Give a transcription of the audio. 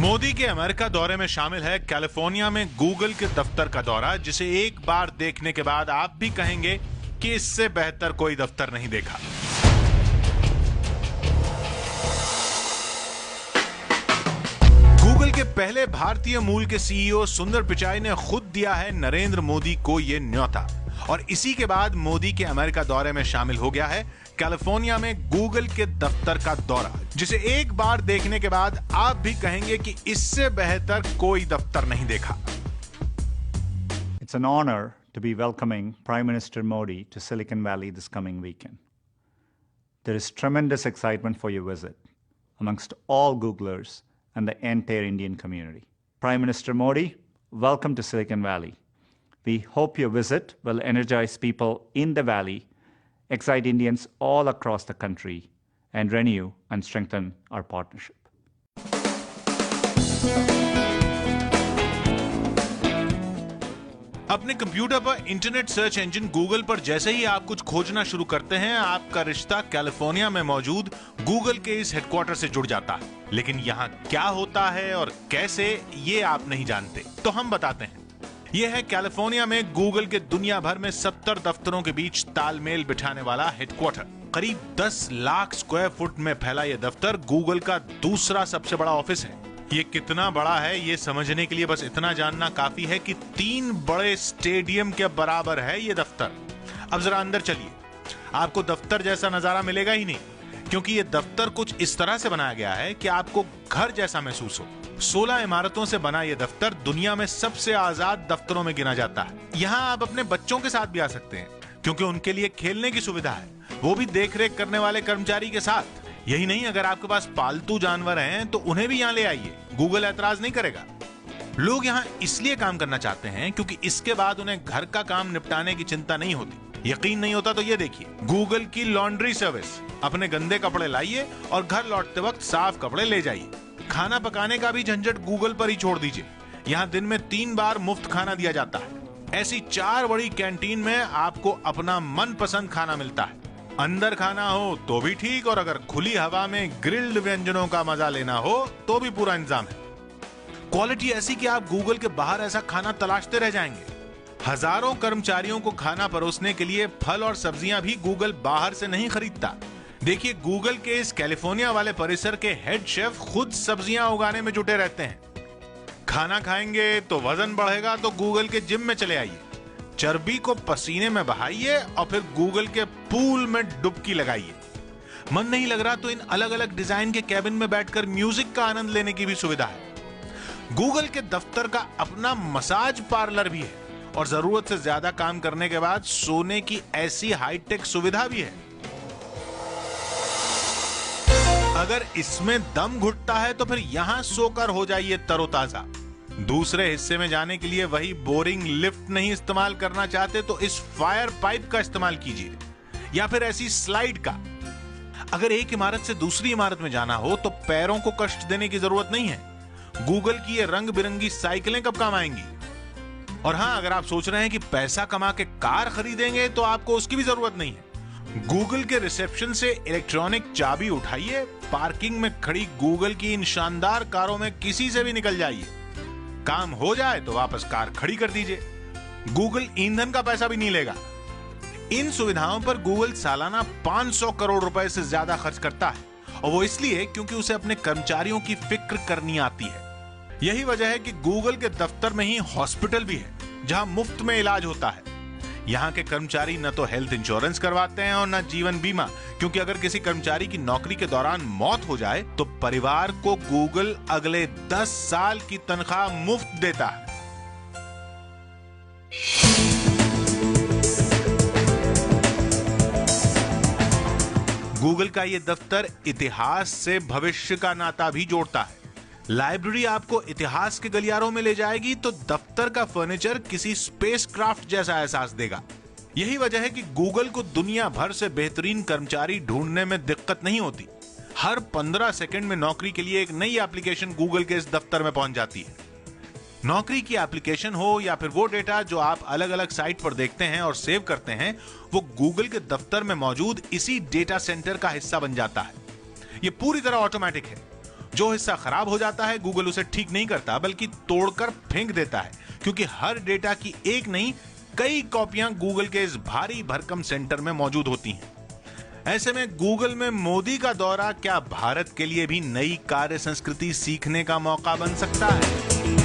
मोदी के अमेरिका दौरे में शामिल है कैलिफोर्निया में गूगल के दफ्तर का दौरा, जिसे एक बार देखने के बाद आप भी कहेंगे कि इससे बेहतर कोई दफ्तर नहीं देखा। गूगल के पहले भारतीय मूल के सीईओ सुंदर पिचाई ने खुद दिया है नरेंद्र मोदी को यह न्योता, और इसी के बाद मोदी के अमेरिका दौरे में शामिल हो गया है कैलिफोर्निया में गूगल के दफ्तर का दौरा, जिसे एक बार देखने के बाद आप भी कहेंगे कि इससे बेहतर कोई दफ्तर नहीं देखा। It's an honor to be welcoming Prime Minister Modi to Silicon Valley this coming weekend. There is tremendous excitement for your visit amongst all Googlers and the entire Indian community. Prime Minister Modi, welcome to Silicon Valley. We hope your visit will energize people in the Valley, excite Indians all across the country, and renew and strengthen our partnership. अपने computer पर internet search engine Google पर जैसे ही आप कुछ खोजना शुरू करते हैं, आपका रिश्ता कैलिफोर्निया में मौजूद गूगल के इस हेडक्वार्टर से जुड़ जाता है। लेकिन यहाँ क्या होता है और कैसे, ये आप नहीं जानते, तो हम बताते हैं। यह है कैलिफोर्निया में गूगल के दुनिया भर में 70 दफ्तरों के बीच तालमेल बिठाने वाला हेडक्वार्टर। करीब 10 लाख स्क्वायर फुट में फैला यह दफ्तर गूगल का दूसरा सबसे बड़ा ऑफिस है। ये कितना बड़ा है ये समझने के लिए बस इतना जानना काफी है कि 3 बड़े स्टेडियम के बराबर है ये दफ्तर। अब जरा अंदर चलिए, आपको दफ्तर जैसा नजारा मिलेगा ही नहीं, क्योंकि ये दफ्तर कुछ इस तरह से बनाया गया है कि आपको घर जैसा महसूस हो। 16 इमारतों से बना यह दफ्तर दुनिया में सबसे आजाद दफ्तरों में गिना जाता है। यहाँ आप अपने बच्चों के साथ भी आ सकते हैं, क्योंकि उनके लिए खेलने की सुविधा है, वो भी देखरेख करने वाले कर्मचारी के साथ। यही नहीं, अगर आपके पास पालतू जानवर हैं तो उन्हें भी यहाँ ले आइए, गूगल ऐतराज नहीं करेगा। लोग यहाँ इसलिए काम करना चाहते हैं क्योंकि इसके बाद उन्हें घर का काम निपटाने की चिंता नहीं होती। यकीन नहीं होता तो ये देखिए, गूगल की लॉन्ड्री सर्विस। अपने गंदे कपड़े लाइए और घर लौटते वक्त साफ कपड़े ले जाइए। खाना पकाने का भी झंझट गूगल पर ही छोड़ दीजिए, यहाँ दिन में 3 बार मुफ्त खाना दिया जाता है। ऐसी 4 बड़ी कैंटीन में आपको अपना मनपसंद खाना मिलता है। अंदर खाना हो तो भी ठीक, और अगर खुली हवा में ग्रिल्ड व्यंजनों का मजा लेना हो तो भी पूरा इंतजाम है। क्वालिटी ऐसी कि आप गूगल के बाहर ऐसा खाना तलाशते रह जाएंगे। हजारों कर्मचारियों को खाना परोसने के लिए फल और सब्जियां भी गूगल बाहर से नहीं खरीदता। देखिए, गूगल के इस कैलिफोर्निया वाले परिसर के हेड शेफ खुद सब्जियां उगाने में जुटे रहते हैं। खाना खाएंगे तो वजन बढ़ेगा तो गूगल के जिम में चले आइए, चर्बी को पसीने में बहाइए और फिर गूगल के पूल में डुबकी लगाइए। मन नहीं लग रहा तो इन अलग अलग डिजाइन के कैबिन में बैठकर म्यूजिक का आनंद लेने की भी सुविधा है। गूगल के दफ्तर का अपना मसाज पार्लर भी है, और जरूरत से ज्यादा काम करने के बाद सोने की ऐसी हाईटेक सुविधा भी है। अगर इसमें दम घुटता है तो फिर यहां सोकर हो जाइए तरोताजा। दूसरे हिस्से में जाने के लिए वही बोरिंग लिफ्ट नहीं इस्तेमाल करना चाहते तो इस फायर पाइप का इस्तेमाल कीजिए, या फिर ऐसी स्लाइड का। अगर एक इमारत से दूसरी इमारत में जाना हो तो पैरों को कष्ट देने की जरूरत नहीं है। गूगल की ये रंग बिरंगी साइकिलें कब काम आएंगी। और हां, अगर आप सोच रहे हैं कि पैसा कमा के कार खरीदेंगे तो आपको उसकी भी जरूरत नहीं है। गूगल के रिसेप्शन से इलेक्ट्रॉनिक चाबी उठाइए, पार्किंग में खड़ी गूगल की इन शानदार कारों में किसी से भी निकल जाइए। काम हो जाए तो वापस कार खड़ी कर दीजिए, गूगल ईंधन का पैसा भी नहीं लेगा। इन सुविधाओं पर गूगल सालाना 500 करोड़ रुपए से ज्यादा खर्च करता है, और वो इसलिए क्योंकि उसे अपने कर्मचारियों की फिक्र करनी आती है। यही वजह है कि गूगल के दफ्तर में ही हॉस्पिटल भी है, जहां मुफ्त में इलाज होता है। यहाँ के कर्मचारी न तो हेल्थ इंश्योरेंस करवाते हैं और न जीवन बीमा, क्योंकि अगर किसी कर्मचारी की नौकरी के दौरान मौत हो जाए तो परिवार को गूगल अगले 10 साल की तनख्वाह मुफ्त देता है। गूगल का यह दफ्तर इतिहास से भविष्य का नाता भी जोड़ता है। लाइब्रेरी आपको इतिहास के गलियारों में ले जाएगी तो दफ्तर का फर्नीचर किसी स्पेसक्राफ्ट जैसा एहसास देगा। यही वजह है कि गूगल को दुनिया भर से बेहतरीन कर्मचारी ढूंढने में दिक्कत नहीं होती। हर 15 सेकंड में नौकरी के लिए एक नई एप्लीकेशन गूगल के इस दफ्तर में पहुंच जाती है। नौकरी की एप्लीकेशन हो या फिर वो डेटा जो आप अलग अलग साइट पर देखते हैं और सेव करते हैं, वो गूगल के दफ्तर में मौजूद इसी डेटा सेंटर का हिस्सा बन जाता है। ये पूरी तरह ऑटोमेटिक है। जो हिस्सा खराब हो जाता है गूगल उसे ठीक नहीं करता बल्कि तोड़कर फेंक देता है, क्योंकि हर डेटा की एक नहीं कई कॉपियां गूगल के इस भारी भरकम सेंटर में मौजूद होती हैं। ऐसे में गूगल में मोदी का दौरा क्या भारत के लिए भी नई कार्य संस्कृति सीखने का मौका बन सकता है?